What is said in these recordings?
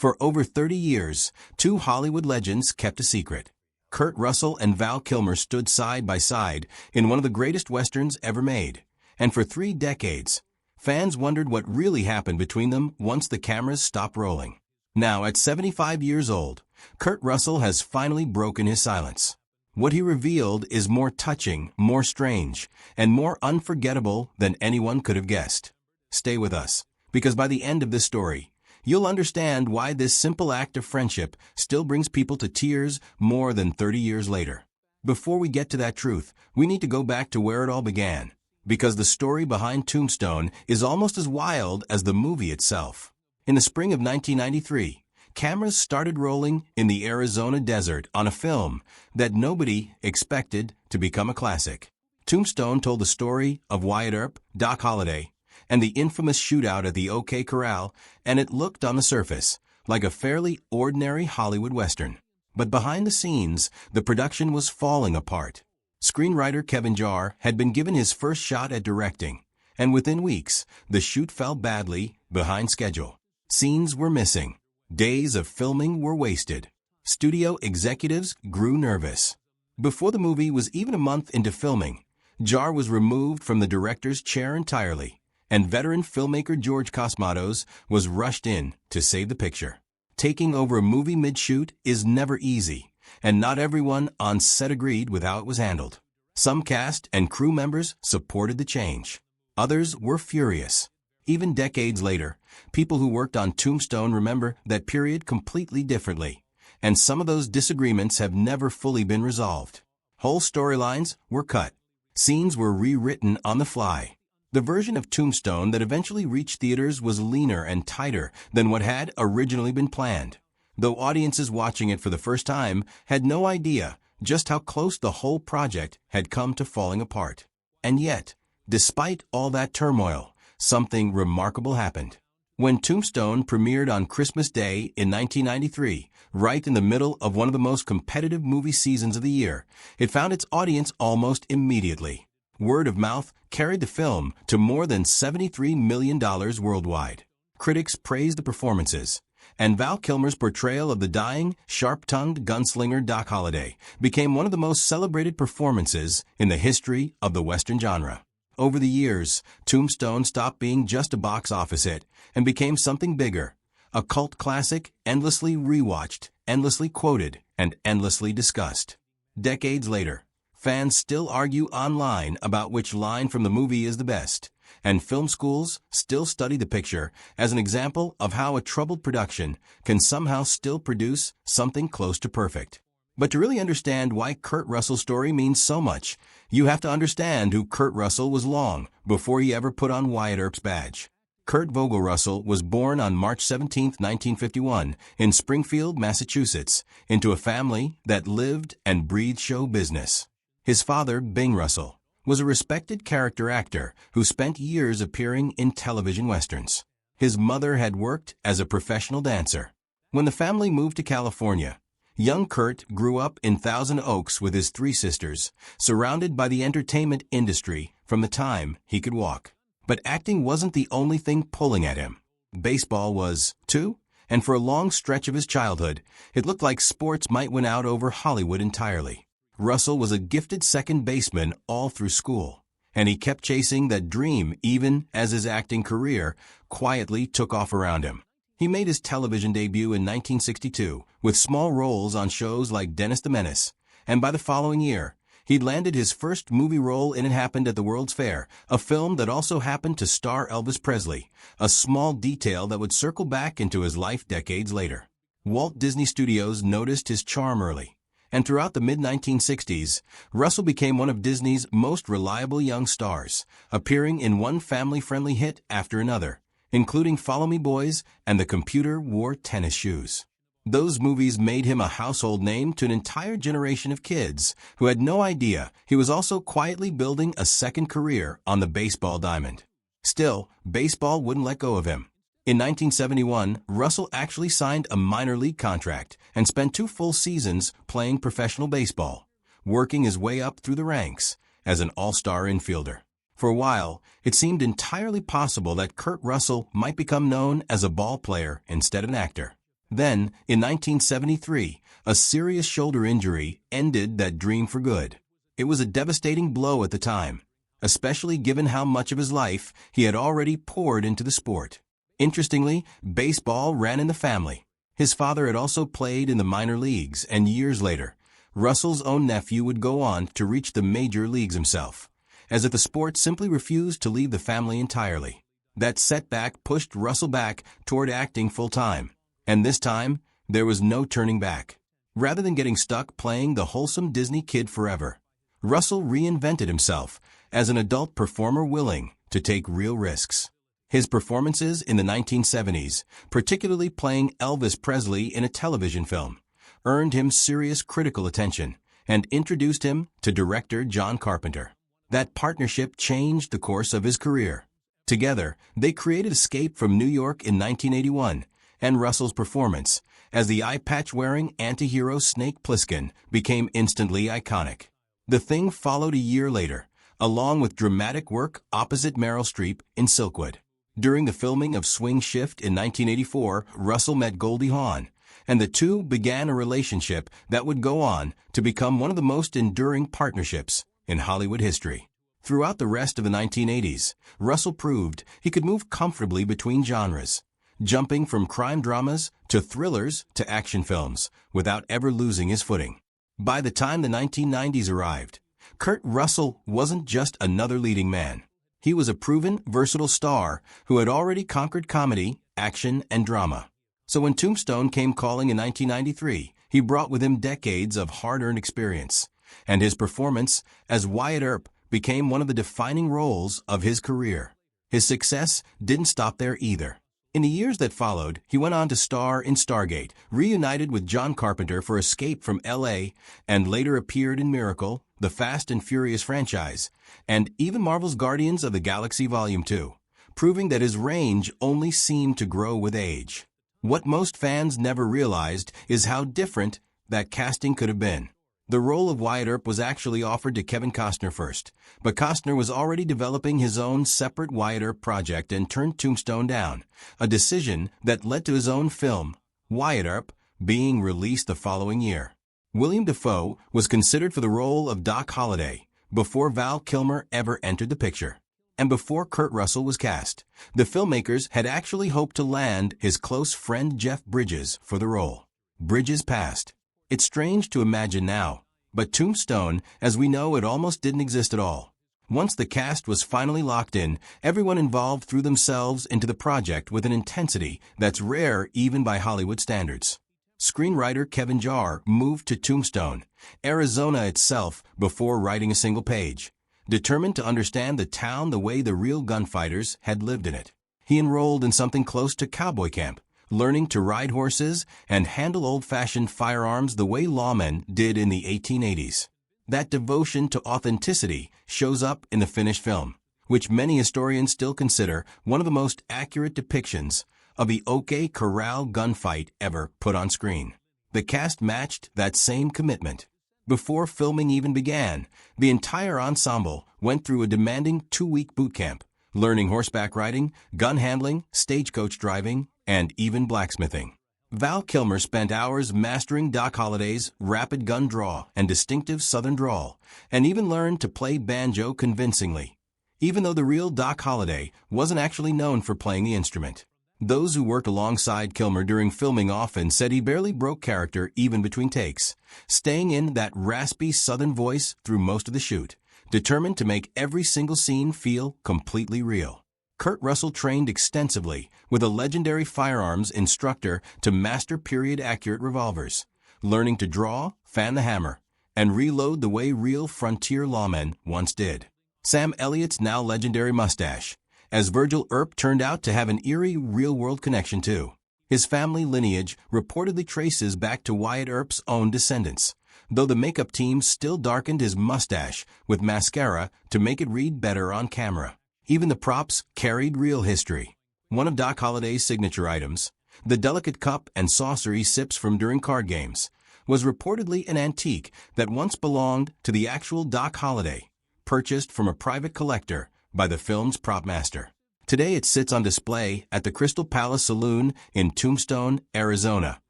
For over 30 years, two Hollywood legends kept a secret. Kurt Russell and Val Kilmer stood side by side in one of the greatest westerns ever made. And for 3 decades, fans wondered what really happened between them once the cameras stopped rolling. Now, at 75 years old, Kurt Russell has finally broken his silence. What he revealed is more touching, more strange, and more unforgettable than anyone could have guessed. Stay with us, because by the end of this story, you'll understand why this simple act of friendship still brings people to tears more than 30 years later. Before we get to that truth, we need to go back to where it all began, because the story behind Tombstone is almost as wild as the movie itself. In the spring of 1993, cameras started rolling in the Arizona desert on a film that nobody expected to become a classic. Tombstone told the story of Wyatt Earp, Doc Holliday, and the infamous shootout at the OK Corral, and it looked on the surface like a fairly ordinary Hollywood Western. But behind the scenes, the production was falling apart. Screenwriter Kevin Jarre had been given his first shot at directing, and within weeks, the shoot fell badly behind schedule. Scenes were missing. Days of filming were wasted. Studio executives grew nervous. Before the movie was even a month into filming, Jarre was removed from the director's chair entirely, and veteran filmmaker George Cosmatos was rushed in to save the picture. Taking over a movie mid-shoot is never easy, and not everyone on set agreed with how it was handled. Some cast and crew members supported the change. Others were furious. Even decades later, people who worked on Tombstone remember that period completely differently, and some of those disagreements have never fully been resolved. Whole storylines were cut. Scenes were rewritten on the fly. The version of Tombstone that eventually reached theaters was leaner and tighter than what had originally been planned, though audiences watching it for the first time had no idea just how close the whole project had come to falling apart. And yet, despite all that turmoil, something remarkable happened. When Tombstone premiered on Christmas Day in 1993, right in the middle of one of the most competitive movie seasons of the year, it found its audience almost immediately. Word of mouth carried the film to more than $73 million worldwide. Critics praised the performances, and Val Kilmer's portrayal of the dying, sharp-tongued gunslinger Doc Holliday became one of the most celebrated performances in the history of the Western genre. Over the years, Tombstone stopped being just a box office hit and became something bigger, a cult classic endlessly rewatched, endlessly quoted, and endlessly discussed. Decades later, fans still argue online about which line from the movie is the best, and film schools still study the picture as an example of how a troubled production can somehow still produce something close to perfect. But to really understand why Kurt Russell's story means so much, you have to understand who Kurt Russell was long before he ever put on Wyatt Earp's badge. Kurt Vogel Russell was born on March 17, 1951, in Springfield, Massachusetts, into a family that lived and breathed show business. His father, Bing Russell, was a respected character actor who spent years appearing in television westerns. His mother had worked as a professional dancer. When the family moved to California, young Kurt grew up in Thousand Oaks with his 3 sisters, surrounded by the entertainment industry from the time he could walk. But acting wasn't the only thing pulling at him. Baseball was, too, and for a long stretch of his childhood, it looked like sports might win out over Hollywood entirely. Russell was a gifted second baseman all through school, and he kept chasing that dream even as his acting career quietly took off around him. He made his television debut in 1962 with small roles on shows like Dennis the Menace, and by the following year, he'd landed his first movie role in It Happened at the World's Fair, a film that also happened to star Elvis Presley, a small detail that would circle back into his life decades later. Walt Disney Studios noticed his charm early, and throughout the mid-1960s, Russell became one of Disney's most reliable young stars, appearing in one family-friendly hit after another, including Follow Me Boys and The Computer Wore Tennis Shoes. Those movies made him a household name to an entire generation of kids who had no idea he was also quietly building a second career on the baseball diamond. Still, baseball wouldn't let go of him. In 1971, Russell actually signed a minor league contract and spent 2 full seasons playing professional baseball, working his way up through the ranks as an all-star infielder. For a while, it seemed entirely possible that Kurt Russell might become known as a ball player instead of an actor. Then, in 1973, a serious shoulder injury ended that dream for good. It was a devastating blow at the time, especially given how much of his life he had already poured into the sport. Interestingly, baseball ran in the family. His father had also played in the minor leagues, and years later, Russell's own nephew would go on to reach the major leagues himself, as if the sport simply refused to leave the family entirely. That setback pushed Russell back toward acting full-time, and this time, there was no turning back. Rather than getting stuck playing the wholesome Disney kid forever, Russell reinvented himself as an adult performer willing to take real risks. His performances in the 1970s, particularly playing Elvis Presley in a television film, earned him serious critical attention and introduced him to director John Carpenter. That partnership changed the course of his career. Together, they created Escape from New York in 1981, and Russell's performance as the eye-patch-wearing anti-hero Snake Plissken became instantly iconic. The Thing followed a year later, along with dramatic work opposite Meryl Streep in Silkwood. During the filming of Swing Shift in 1984, Russell met Goldie Hawn, and the two began a relationship that would go on to become one of the most enduring partnerships in Hollywood history. Throughout the rest of the 1980s, Russell proved he could move comfortably between genres, jumping from crime dramas to thrillers to action films without ever losing his footing. By the time the 1990s arrived, Kurt Russell wasn't just another leading man. He was a proven, versatile star who had already conquered comedy, action, and drama. So when Tombstone came calling in 1993, he brought with him decades of hard-earned experience, and his performance as Wyatt Earp became one of the defining roles of his career. His success didn't stop there either. In the years that followed, he went on to star in Stargate, reunited with John Carpenter for Escape from L.A., and later appeared in Miracle, the Fast and Furious franchise, and even Marvel's Guardians of the Galaxy Volume 2, proving that his range only seemed to grow with age. What most fans never realized is how different that casting could have been. The role of Wyatt Earp was actually offered to Kevin Costner first, but Costner was already developing his own separate Wyatt Earp project and turned Tombstone down, a decision that led to his own film, Wyatt Earp, being released the following year. William Dafoe was considered for the role of Doc Holliday before Val Kilmer ever entered the picture. And before Kurt Russell was cast, the filmmakers had actually hoped to land his close friend Jeff Bridges for the role. Bridges passed. It's strange to imagine now, but Tombstone, as we know it, almost didn't exist at all. Once the cast was finally locked in, everyone involved threw themselves into the project with an intensity that's rare even by Hollywood standards. Screenwriter Kevin Jarre moved to Tombstone, Arizona itself, before writing a single page, determined to understand the town the way the real gunfighters had lived in it. He enrolled in something close to cowboy camp, learning to ride horses and handle old-fashioned firearms the way lawmen did in the 1880s. That devotion to authenticity shows up in the finished film, which many historians still consider one of the most accurate depictions of the OK Corral gunfight ever put on screen. The cast matched that same commitment. Before filming even began, the entire ensemble went through a demanding 2-week boot camp, learning horseback riding, gun handling, stagecoach driving, and even blacksmithing. Val Kilmer spent hours mastering Doc Holliday's rapid gun draw and distinctive southern drawl, and even learned to play banjo convincingly, even though the real Doc Holliday wasn't actually known for playing the instrument. Those who worked alongside Kilmer during filming often said he barely broke character even between takes, staying in that raspy southern voice through most of the shoot, determined to make every single scene feel completely real. Kurt Russell trained extensively with a legendary firearms instructor to master period-accurate revolvers, learning to draw, fan the hammer, and reload the way real frontier lawmen once did. Sam Elliott's now legendary mustache, as Virgil Earp turned out to have an eerie real-world connection too. His family lineage reportedly traces back to Wyatt Earp's own descendants, though the makeup team still darkened his mustache with mascara to make it read better on camera. Even the props carried real history. One of Doc Holliday's signature items, the delicate cup and saucer he sips from during card games, was reportedly an antique that once belonged to the actual Doc Holliday, purchased from a private collector by the film's prop master. Today it sits on display at the Crystal Palace Saloon in Tombstone, Arizona,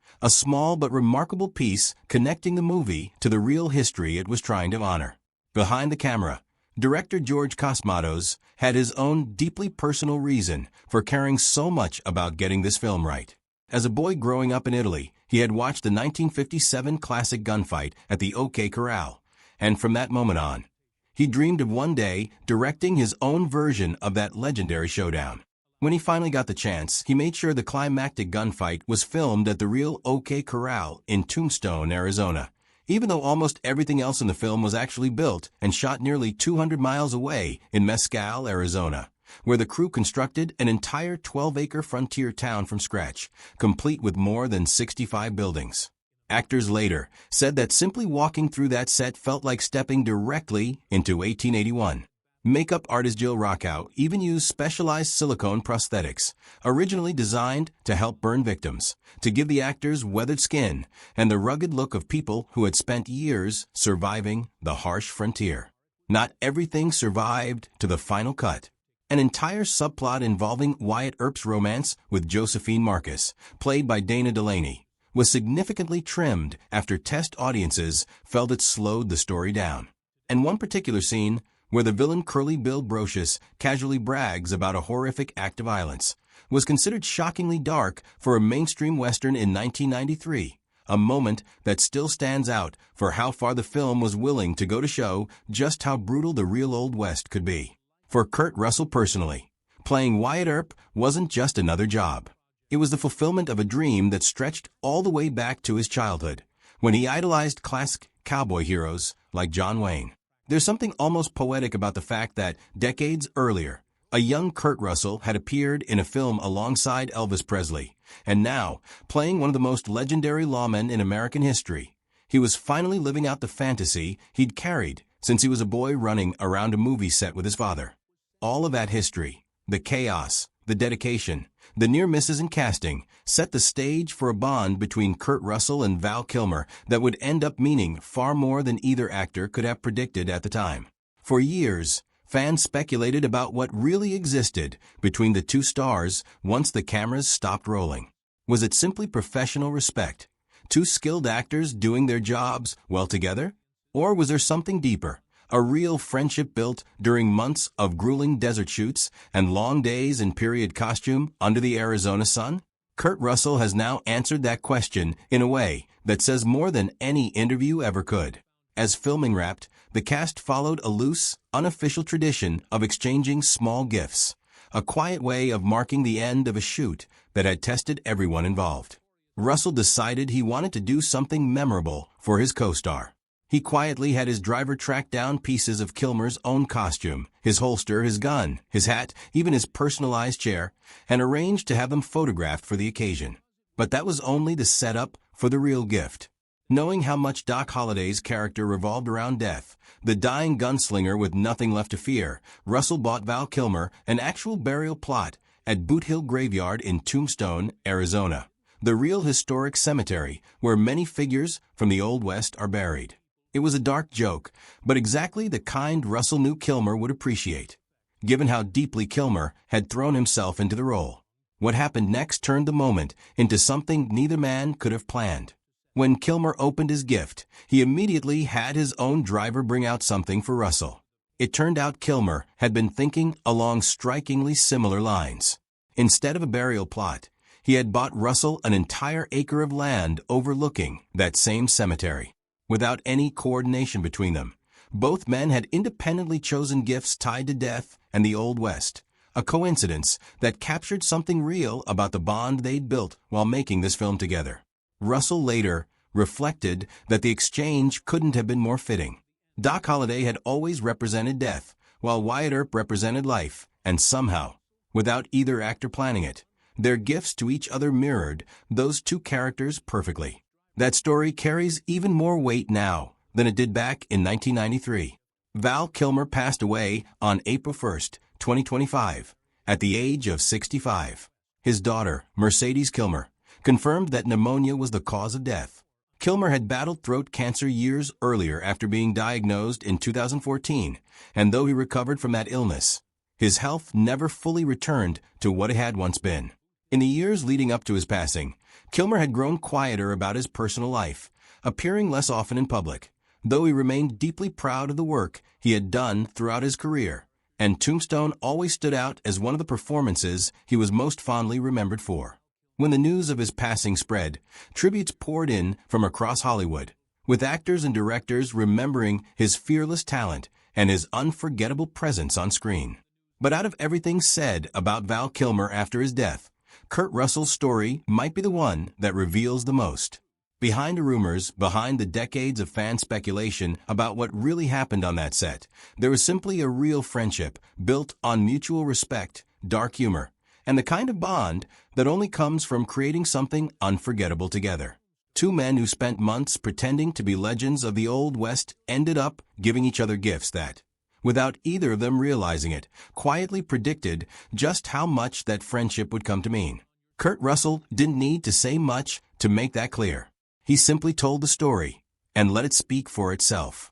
a small but remarkable piece connecting the movie to the real history it was trying to honor. Behind the camera, director George Cosmatos had his own deeply personal reason for caring so much about getting this film right. As a boy growing up in Italy, he had watched the 1957 classic gunfight at the OK Corral, and from that moment on, he dreamed of one day directing his own version of that legendary showdown. When he finally got the chance, he made sure the climactic gunfight was filmed at the real OK Corral in Tombstone, Arizona, even though almost everything else in the film was actually built and shot nearly 200 miles away in Mescal, Arizona, where the crew constructed an entire 12-acre frontier town from scratch, complete with more than 65 buildings. Actors later said that simply walking through that set felt like stepping directly into 1881. Makeup artist Jill Rockow even used specialized silicone prosthetics, originally designed to help burn victims, to give the actors weathered skin and the rugged look of people who had spent years surviving the harsh frontier. Not everything survived to the final cut. An entire subplot involving Wyatt Earp's romance with Josephine Marcus, played by Dana Delaney, was significantly trimmed after test audiences felt it slowed the story down. And one particular scene, where the villain Curly-Billed Brocious casually brags about a horrific act of violence, was considered shockingly dark for a mainstream Western in 1993, a moment that still stands out for how far the film was willing to go to show just how brutal the real Old West could be. For Kurt Russell personally, playing Wyatt Earp wasn't just another job. It was the fulfillment of a dream that stretched all the way back to his childhood, when he idolized classic cowboy heroes like John Wayne. There's something almost poetic about the fact that, decades earlier, a young Kurt Russell had appeared in a film alongside Elvis Presley, and now, playing one of the most legendary lawmen in American history, he was finally living out the fantasy he'd carried since he was a boy running around a movie set with his father. All of that history, the chaos, the dedication, the near misses in casting, set the stage for a bond between Kurt Russell and Val Kilmer that would end up meaning far more than either actor could have predicted at the time. For years, fans speculated about what really existed between the two stars once the cameras stopped rolling. Was it simply professional respect? Two skilled actors doing their jobs well together? Or was there something deeper? A real friendship built during months of grueling desert shoots and long days in period costume under the Arizona sun? Kurt Russell has now answered that question in a way that says more than any interview ever could. As filming wrapped, the cast followed a loose, unofficial tradition of exchanging small gifts, a quiet way of marking the end of a shoot that had tested everyone involved. Russell decided he wanted to do something memorable for his co-star. He quietly had his driver track down pieces of Kilmer's own costume, his holster, his gun, his hat, even his personalized chair, and arranged to have them photographed for the occasion. But that was only the setup for the real gift. Knowing how much Doc Holliday's character revolved around death, the dying gunslinger with nothing left to fear, Russell bought Val Kilmer an actual burial plot at Boot Hill Graveyard in Tombstone, Arizona, the real historic cemetery where many figures from the Old West are buried. It was a dark joke, but exactly the kind Russell knew Kilmer would appreciate, given how deeply Kilmer had thrown himself into the role. What happened next turned the moment into something neither man could have planned. When Kilmer opened his gift, he immediately had his own driver bring out something for Russell. It turned out Kilmer had been thinking along strikingly similar lines. Instead of a burial plot, he had bought Russell an entire acre of land overlooking that same cemetery. Without any coordination between them, both men had independently chosen gifts tied to death and the Old West, a coincidence that captured something real about the bond they'd built while making this film together. Russell later reflected that the exchange couldn't have been more fitting. Doc Holliday had always represented death, while Wyatt Earp represented life, and somehow, without either actor planning it, their gifts to each other mirrored those two characters perfectly. That story carries even more weight now than it did back in 1993. Val Kilmer passed away on April 1, 2025, at the age of 65. His daughter, Mercedes Kilmer, confirmed that pneumonia was the cause of death. Kilmer had battled throat cancer years earlier after being diagnosed in 2014, and though he recovered from that illness, his health never fully returned to what it had once been. In the years leading up to his passing, Kilmer had grown quieter about his personal life, appearing less often in public, though he remained deeply proud of the work he had done throughout his career, and Tombstone always stood out as one of the performances he was most fondly remembered for. When the news of his passing spread, tributes poured in from across Hollywood, with actors and directors remembering his fearless talent and his unforgettable presence on screen. But out of everything said about Val Kilmer after his death, Kurt Russell's story might be the one that reveals the most. Behind the rumors, behind the decades of fan speculation about what really happened on that set, there was simply a real friendship built on mutual respect, dark humor, and the kind of bond that only comes from creating something unforgettable together. Two men who spent months pretending to be legends of the Old West ended up giving each other gifts that, without either of them realizing it, quietly predicted just how much that friendship would come to mean. Kurt Russell didn't need to say much to make that clear. He simply told the story and let it speak for itself.